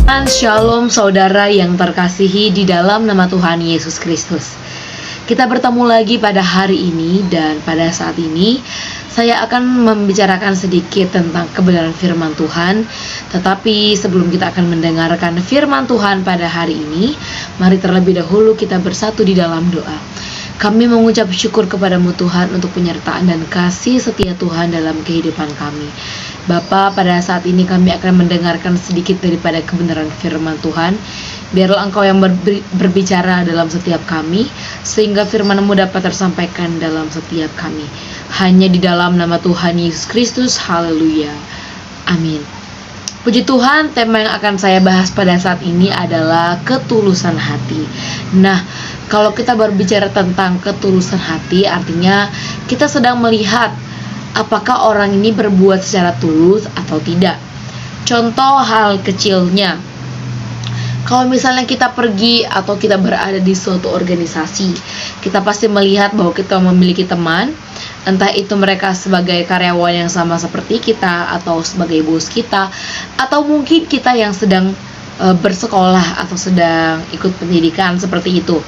Shalom saudara yang terkasihi di dalam nama Tuhan Yesus Kristus. Kita bertemu lagi pada hari ini, dan pada saat ini saya akan membicarakan sedikit tentang kebenaran firman Tuhan. Tetapi sebelum kita akan mendengarkan firman Tuhan pada hari ini, mari terlebih dahulu kita bersatu di dalam doa. Kami mengucap syukur kepadamu Tuhan untuk penyertaan dan kasih setia Tuhan dalam kehidupan kami. Bapa, pada saat ini kami akan mendengarkan sedikit daripada kebenaran firman Tuhan. Biarlah Engkau yang berbicara dalam setiap kami, sehingga firman-Mu dapat tersampaikan dalam setiap kami. Hanya di dalam nama Tuhan Yesus Kristus, haleluya, amin. Puji Tuhan, tema yang akan saya bahas pada saat ini adalah ketulusan hati. Nah, kalau kita berbicara tentang ketulusan hati, artinya kita sedang melihat apakah orang ini berbuat secara tulus atau tidak. Contoh hal kecilnya, kalau misalnya kita pergi atau kita berada di suatu organisasi, kita pasti melihat bahwa kita memiliki teman, entah itu mereka sebagai karyawan yang sama seperti kita, atau sebagai bos kita, atau mungkin kita yang sedang bersekolah atau sedang ikut pendidikan seperti itu.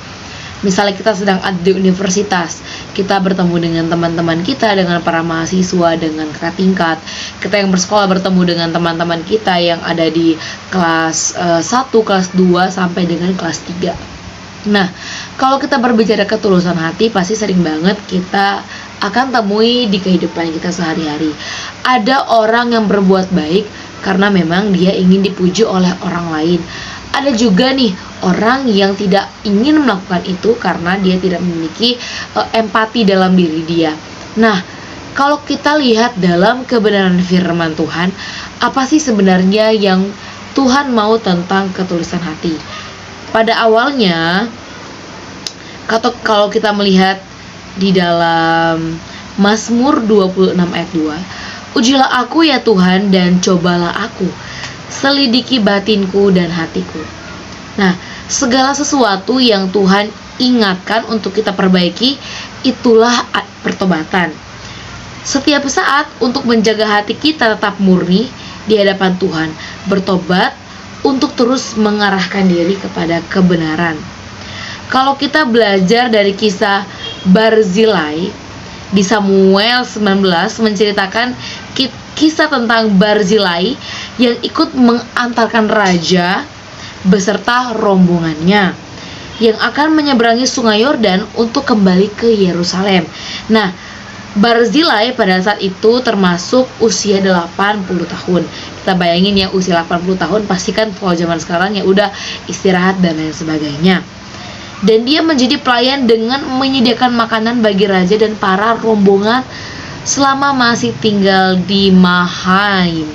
Misalnya kita sedang ada di universitas, kita bertemu dengan teman-teman kita, dengan para mahasiswa, dengan kakak tingkat. Kita yang bersekolah bertemu dengan teman-teman kita yang ada di kelas 1, kelas 2, sampai dengan kelas 3. Nah, kalau kita berbicara ketulusan hati, pasti sering banget kita akan temui di kehidupan kita sehari-hari. Ada orang yang berbuat baik karena memang dia ingin dipuji oleh orang lain. Ada juga nih orang yang tidak ingin melakukan itu karena dia tidak memiliki empati dalam diri dia. Nah, kalau kita lihat dalam kebenaran firman Tuhan, apa sih sebenarnya yang Tuhan mau tentang ketulusan hati? Pada awalnya, kalau kita melihat di dalam Mazmur 26 ayat 2, ujilah aku ya Tuhan dan cobalah aku, selidiki batinku dan hatiku. Nah, segala sesuatu yang Tuhan ingatkan untuk kita perbaiki, itulah pertobatan. Setiap saat untuk menjaga hati kita tetap murni di hadapan Tuhan, bertobat untuk terus mengarahkan diri kepada kebenaran. Kalau kita belajar dari kisah Barzilai di Samuel 19, menceritakan kisah tentang Barzilai yang ikut mengantarkan raja beserta rombongannya yang akan menyeberangi sungai Yordan untuk kembali ke Yerusalem. Nah, Barzilai pada saat itu termasuk usia 80 tahun. Kita bayangin ya, usia 80 tahun pasti kan kalau zaman sekarang ya udah istirahat dan lain sebagainya. Dan dia menjadi pelayan dengan menyediakan makanan bagi raja dan para rombongan selama masih tinggal di Mahaim.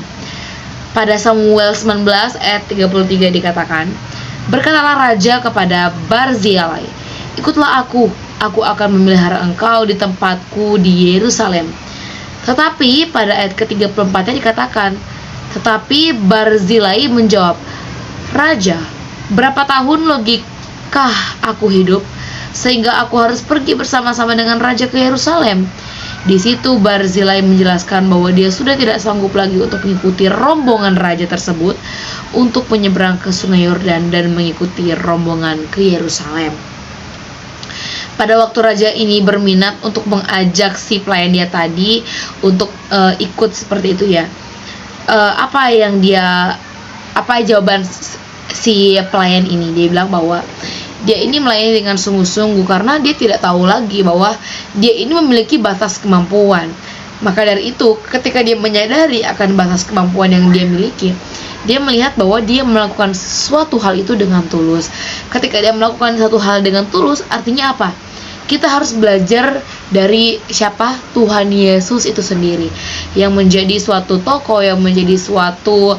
Pada Samuel 19 ayat 33 dikatakan, berkatalah raja kepada Barzilai, ikutlah aku akan memelihara engkau di tempatku di Yerusalem. Tetapi pada ayat ke-34 dikatakan, tetapi Barzilai menjawab, Raja, berapa tahun logikah aku hidup sehingga aku harus pergi bersama-sama dengan raja ke Yerusalem? Di situ Barzilai menjelaskan bahwa dia sudah tidak sanggup lagi untuk mengikuti rombongan raja tersebut untuk menyeberang ke sungai Yordan dan mengikuti rombongan ke Yerusalem. Pada waktu raja ini berminat untuk mengajak si pelayan dia tadi untuk ikut seperti itu ya. Apa jawaban si pelayan ini? Dia bilang bahwa dia ini melayani dengan sungguh-sungguh karena dia tidak tahu lagi bahwa dia ini memiliki batas kemampuan. Maka dari itu, ketika dia menyadari akan batas kemampuan yang dia miliki, dia melihat bahwa dia melakukan suatu hal itu dengan tulus. Ketika dia melakukan satu hal dengan tulus, artinya apa? Kita harus belajar dari siapa? Tuhan Yesus itu sendiri, yang menjadi suatu tokoh, yang menjadi suatu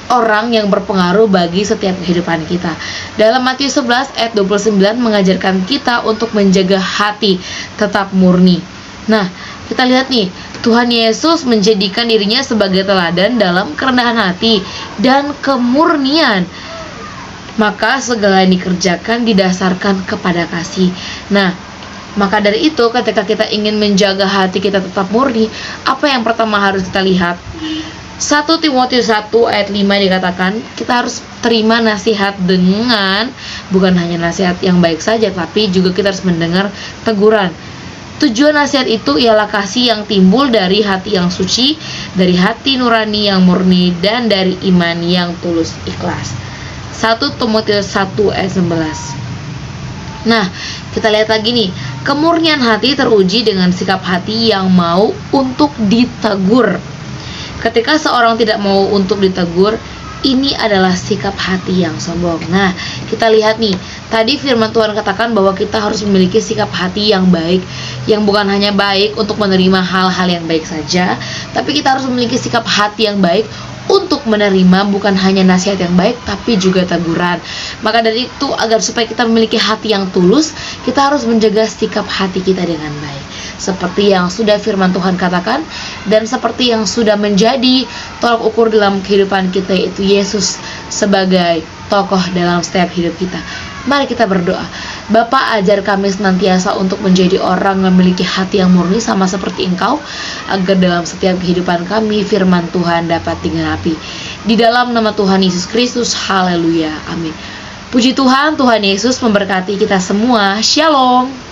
orang yang berpengaruh bagi setiap kehidupan kita. Dalam Matius 11 ayat 29 mengajarkan kita untuk menjaga hati tetap murni. Nah, kita lihat nih, Tuhan Yesus menjadikan dirinya sebagai teladan dalam kerendahan hati dan kemurnian. Maka segala yang dikerjakan didasarkan kepada kasih. Nah, maka dari itu ketika kita ingin menjaga hati kita tetap murni, apa yang pertama harus kita lihat? 1 Timotius 1 ayat 5 dikatakan, kita harus terima nasihat dengan bukan hanya nasihat yang baik saja, tapi juga kita harus mendengar teguran. Tujuan nasihat itu ialah kasih yang timbul dari hati yang suci, dari hati nurani yang murni, dan dari iman yang tulus ikhlas. 1 Timotius 1 ayat 11. Nah, kita lihat lagi nih, kemurnian hati teruji dengan sikap hati yang mau untuk ditegur. Ketika seorang tidak mau untuk ditegur, ini adalah sikap hati yang sombong. Nah, kita lihat nih, tadi firman Tuhan katakan bahwa kita harus memiliki sikap hati yang baik, yang bukan hanya baik untuk menerima hal-hal yang baik saja, tapi kita harus memiliki sikap hati yang baik untuk menerima bukan hanya nasihat yang baik, tapi juga teguran. Maka dari itu, agar supaya kita memiliki hati yang tulus, kita harus menjaga sikap hati kita dengan baik, seperti yang sudah firman Tuhan katakan, dan seperti yang sudah menjadi tolak ukur dalam kehidupan kita, yaitu Yesus sebagai tokoh dalam setiap hidup kita. Mari kita berdoa. Bapa, ajar kami senantiasa untuk menjadi orang yang memiliki hati yang murni sama seperti Engkau, agar dalam setiap kehidupan kami firman Tuhan dapat digenapi. Di dalam nama Tuhan Yesus Kristus, haleluya, amin. Puji Tuhan, Tuhan Yesus memberkati kita semua. Shalom.